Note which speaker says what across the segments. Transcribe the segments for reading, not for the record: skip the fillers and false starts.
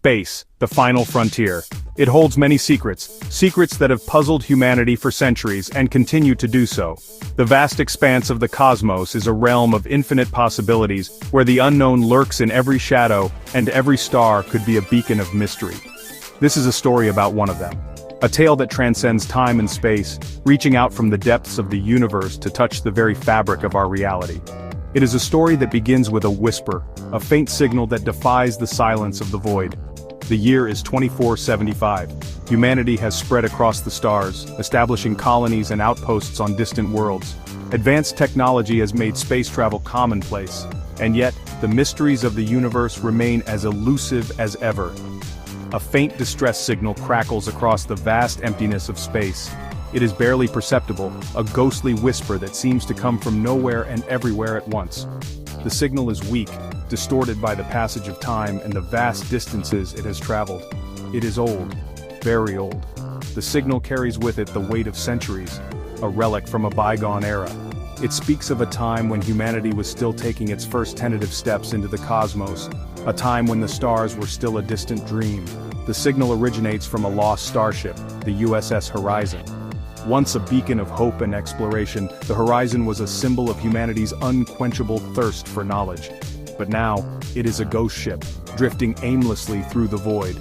Speaker 1: Space, the final frontier. It holds many secrets, secrets that have puzzled humanity for centuries and continue to do so. The vast expanse of the cosmos is a realm of infinite possibilities, where the unknown lurks in every shadow, and every star could be a beacon of mystery. This is a story about one of them. A tale that transcends time and space, reaching out from the depths of the universe to touch the very fabric of our reality. It is a story that begins with a whisper, a faint signal that defies the silence of the void. The year is 2475. Humanity has spread across the stars, establishing colonies and outposts on distant worlds. Advanced technology has made space travel commonplace, and yet, the mysteries of the universe remain as elusive as ever. A faint distress signal crackles across the vast emptiness of space. It is barely perceptible, a ghostly whisper that seems to come from nowhere and everywhere at once. The signal is weak, distorted by the passage of time and the vast distances it has traveled. It is old, very old. The signal carries with it the weight of centuries, a relic from a bygone era. It speaks of a time when humanity was still taking its first tentative steps into the cosmos, a time when the stars were still a distant dream. The signal originates from a lost starship, the U.S.S. Horizon. Once a beacon of hope and exploration, the Horizon was a symbol of humanity's unquenchable thirst for knowledge. But now, it is a ghost ship, drifting aimlessly through the void.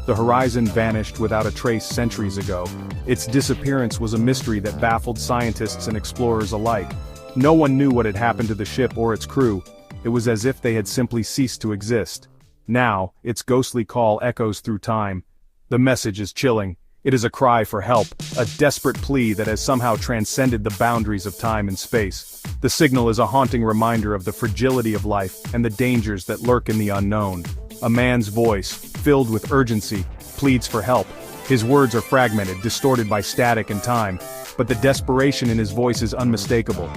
Speaker 1: The Horizon vanished without a trace centuries ago. Its disappearance was a mystery that baffled scientists and explorers alike. No one knew what had happened to the ship or its crew. It was as if they had simply ceased to exist. Now, its ghostly call echoes through time. The message is chilling. It is a cry for help, a desperate plea that has somehow transcended the boundaries of time and space. The signal is a haunting reminder of the fragility of life and the dangers that lurk in the unknown. A man's voice, filled with urgency, pleads for help. His words are fragmented, distorted by static and time, but the desperation in his voice is unmistakable.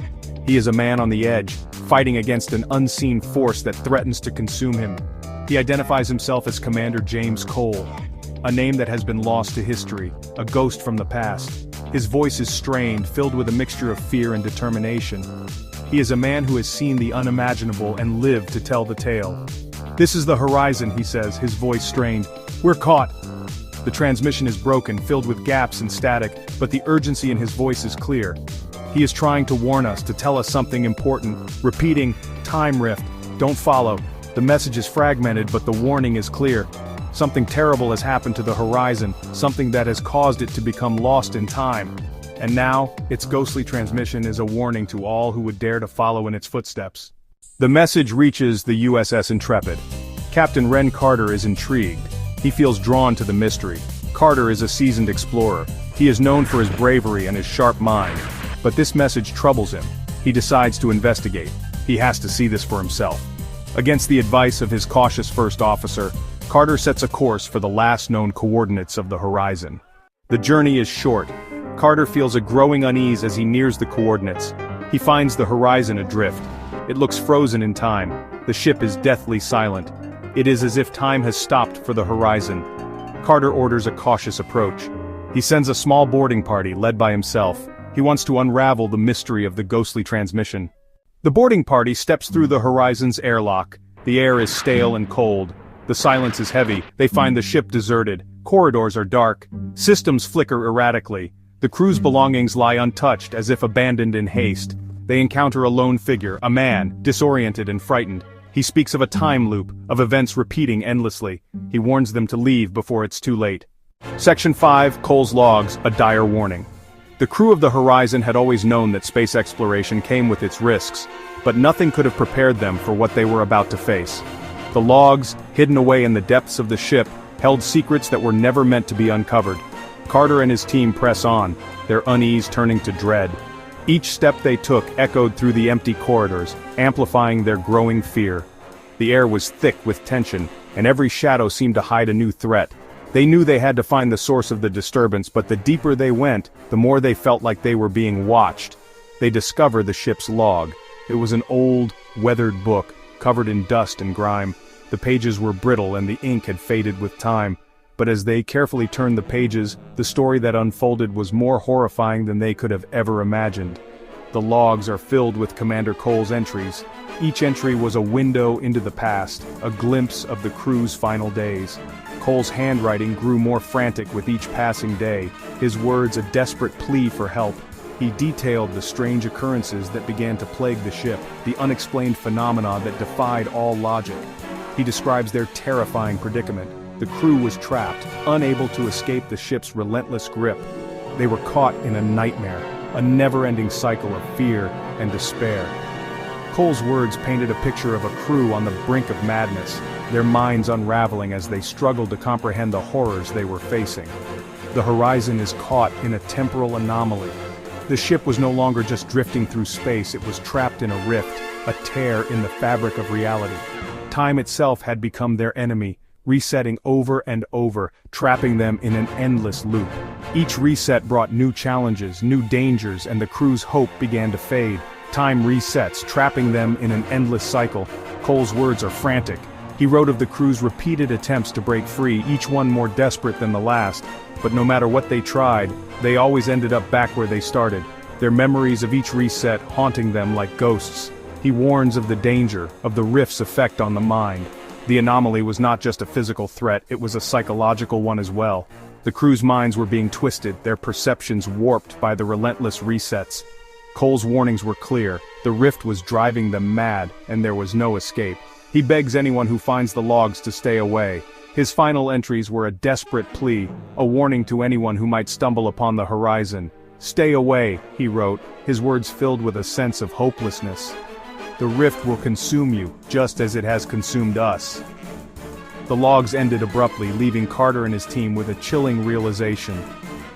Speaker 1: He is a man on the edge, fighting against an unseen force that threatens to consume him. He identifies himself as Commander James Cole, a name that has been lost to history, a ghost from the past. His voice is strained, filled with a mixture of fear and determination. He is a man who has seen the unimaginable and lived to tell the tale. "This is the Horizon," he says, his voice strained. "We're caught." The transmission is broken, filled with gaps and static, but the urgency in his voice is clear. He is trying to warn us, to tell us something important, repeating, "Time Rift, don't follow." The message is fragmented, but the warning is clear. Something terrible has happened to the Horizon, something that has caused it to become lost in time. And now, its ghostly transmission is a warning to all who would dare to follow in its footsteps. The message reaches the U.S.S. Intrepid. Captain Ren Carter is intrigued. He feels drawn to the mystery. Carter is a seasoned explorer. He is known for his bravery and his sharp mind. But this message troubles him. He decides to investigate. He has to see this for himself. Against the advice of his cautious first officer, Carter sets a course for the last known coordinates of the Horizon. The journey is short. Carter feels a growing unease as he nears the coordinates. He finds the Horizon adrift. It looks frozen in time. The ship is deathly silent. It is as if time has stopped for the Horizon. Carter orders a cautious approach. He sends a small boarding party led by himself. He wants to unravel the mystery of the ghostly transmission. The boarding party steps through the Horizon's airlock. The air is stale and cold. The silence is heavy. They find the ship deserted. Corridors are dark. Systems flicker erratically. The crew's belongings lie untouched, as if abandoned in haste. They encounter a lone figure, a man, disoriented and frightened. He speaks of a time loop, of events repeating endlessly. He warns them to leave before it's too late. Section 5, Cole's Logs, a dire warning. The crew of the Horizon had always known that space exploration came with its risks, but nothing could have prepared them for what they were about to face. The logs, hidden away in the depths of the ship, held secrets that were never meant to be uncovered. Carter and his team press on, their unease turning to dread. Each step they took echoed through the empty corridors, amplifying their growing fear. The air was thick with tension, and every shadow seemed to hide a new threat. They knew they had to find the source of the disturbance, but the deeper they went, the more they felt like they were being watched. They discovered the ship's log. It was an old, weathered book, covered in dust and grime. The pages were brittle and the ink had faded with time. But as they carefully turned the pages, the story that unfolded was more horrifying than they could have ever imagined. The logs are filled with Commander Cole's entries. Each entry was a window into the past, a glimpse of the crew's final days. Cole's handwriting grew more frantic with each passing day, his words a desperate plea for help. He detailed the strange occurrences that began to plague the ship, the unexplained phenomena that defied all logic. He describes their terrifying predicament. The crew was trapped, unable to escape the ship's relentless grip. They were caught in a nightmare, a never-ending cycle of fear and despair. Cole's words painted a picture of a crew on the brink of madness, their minds unraveling as they struggled to comprehend the horrors they were facing. The horizon is caught in a temporal anomaly. The ship was no longer just drifting through space, it was trapped in a rift, a tear in the fabric of reality. Time itself had become their enemy, resetting over and over, trapping them in an endless loop. Each reset brought new challenges, new dangers, and the crew's hope began to fade. Time resets, trapping them in an endless cycle. Cole's words are frantic. He wrote of the crew's repeated attempts to break free, each one more desperate than the last. But no matter what they tried, they always ended up back where they started, their memories of each reset haunting them like ghosts. He warns of the danger, of the rift's effect on the mind. The anomaly was not just a physical threat, it was a psychological one as well. The crew's minds were being twisted, their perceptions warped by the relentless resets. Cole's warnings were clear, the rift was driving them mad, and there was no escape. He begs anyone who finds the logs to stay away. His final entries were a desperate plea, a warning to anyone who might stumble upon the horizon. "Stay away," he wrote, his words filled with a sense of hopelessness. "The rift will consume you, just as it has consumed us." The logs ended abruptly, leaving Carter and his team with a chilling realization.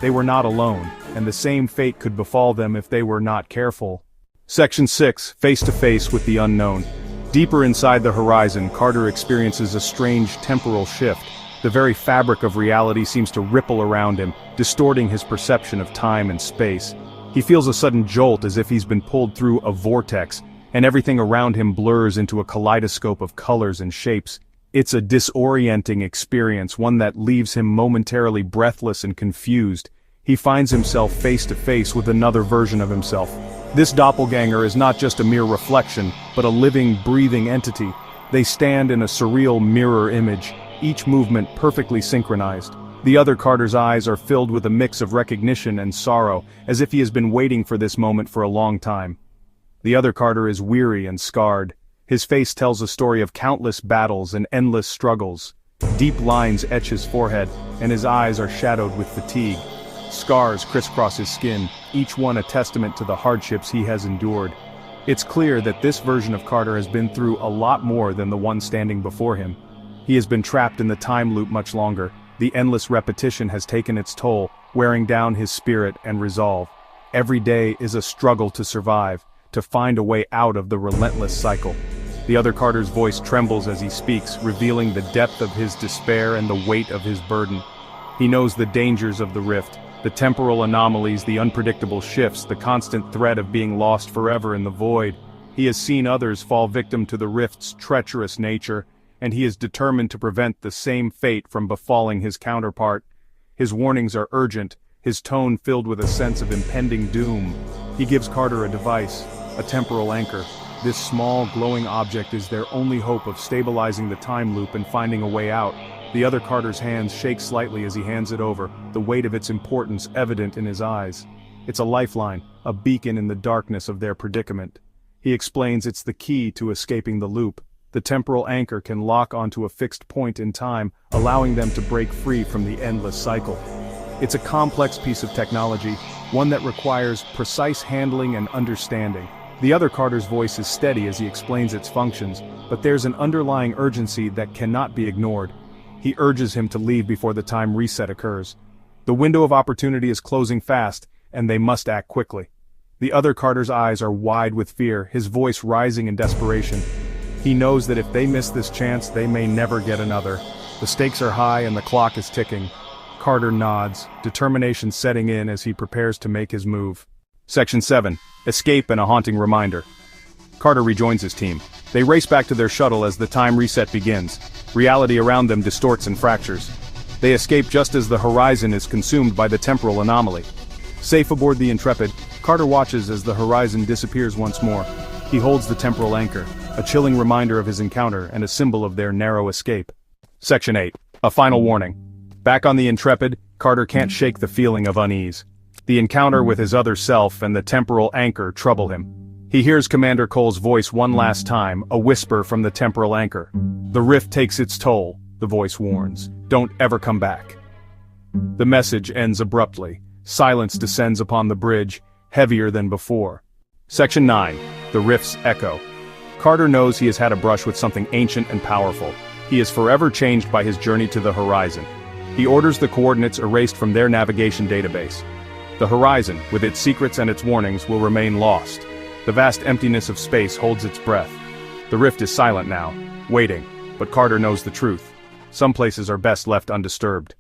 Speaker 1: They were not alone, and the same fate could befall them if they were not careful. Section 6, Face to Face with the Unknown. Deeper inside the horizon, Carter experiences a strange temporal shift. The very fabric of reality seems to ripple around him, distorting his perception of time and space. He feels a sudden jolt as if he's been pulled through a vortex, and everything around him blurs into a kaleidoscope of colors and shapes. It's a disorienting experience, one that leaves him momentarily breathless and confused. He finds himself face to face with another version of himself. This doppelganger is not just a mere reflection, but a living, breathing entity. They stand in a surreal mirror image, each movement perfectly synchronized. The other Carter's eyes are filled with a mix of recognition and sorrow, as if he has been waiting for this moment for a long time. The other Carter is weary and scarred. His face tells a story of countless battles and endless struggles. Deep lines etch his forehead, and his eyes are shadowed with fatigue. Scars crisscross his skin, each one a testament to the hardships he has endured. It's clear that this version of Carter has been through a lot more than the one standing before him. He has been trapped in the time loop much longer. The endless repetition has taken its toll, wearing down his spirit and resolve. Every day is a struggle to survive, to find a way out of the relentless cycle. The other Carter's voice trembles as he speaks, revealing the depth of his despair and the weight of his burden. He knows the dangers of the rift, the temporal anomalies, the unpredictable shifts, the constant threat of being lost forever in the void. He has seen others fall victim to the rift's treacherous nature, and he is determined to prevent the same fate from befalling his counterpart. His warnings are urgent, his tone filled with a sense of impending doom. He gives Carter a device, a temporal anchor. This small, glowing object is their only hope of stabilizing the time loop and finding a way out. The other Carter's hands shake slightly as he hands it over, the weight of its importance evident in his eyes. It's a lifeline, a beacon in the darkness of their predicament. He explains it's the key to escaping the loop. The temporal anchor can lock onto a fixed point in time, allowing them to break free from the endless cycle. It's a complex piece of technology, one that requires precise handling and understanding. The other Carter's voice is steady as he explains its functions, but there's an underlying urgency that cannot be ignored. He urges him to leave before the time reset occurs. The window of opportunity is closing fast, and they must act quickly. The other Carter's eyes are wide with fear, his voice rising in desperation. He knows that if they miss this chance, they may never get another. The stakes are high and the clock is ticking. Carter nods, determination setting in as he prepares to make his move. Section 7. Escape and a haunting reminder. Carter rejoins his team. They race back to their shuttle as the time reset begins. Reality around them distorts and fractures. They escape just as the horizon is consumed by the temporal anomaly. Safe aboard the Intrepid, Carter watches as the horizon disappears once more. He holds the temporal anchor, a chilling reminder of his encounter and a symbol of their narrow escape. Section 8. A final warning. Back on the Intrepid, Carter can't shake the feeling of unease. The encounter with his other self and the temporal anchor trouble him. He hears Commander Cole's voice one last time, a whisper from the temporal anchor. The rift takes its toll, the voice warns. Don't ever come back. The message ends abruptly. Silence descends upon the bridge, heavier than before. Section 9. The rift's echo. Carter knows he has had a brush with something ancient and powerful. He is forever changed by his journey to the horizon. He orders the coordinates erased from their navigation database. The horizon, with its secrets and its warnings, will remain lost. The vast emptiness of space holds its breath. The rift is silent now, waiting, but Carter knows the truth. Some places are best left undisturbed.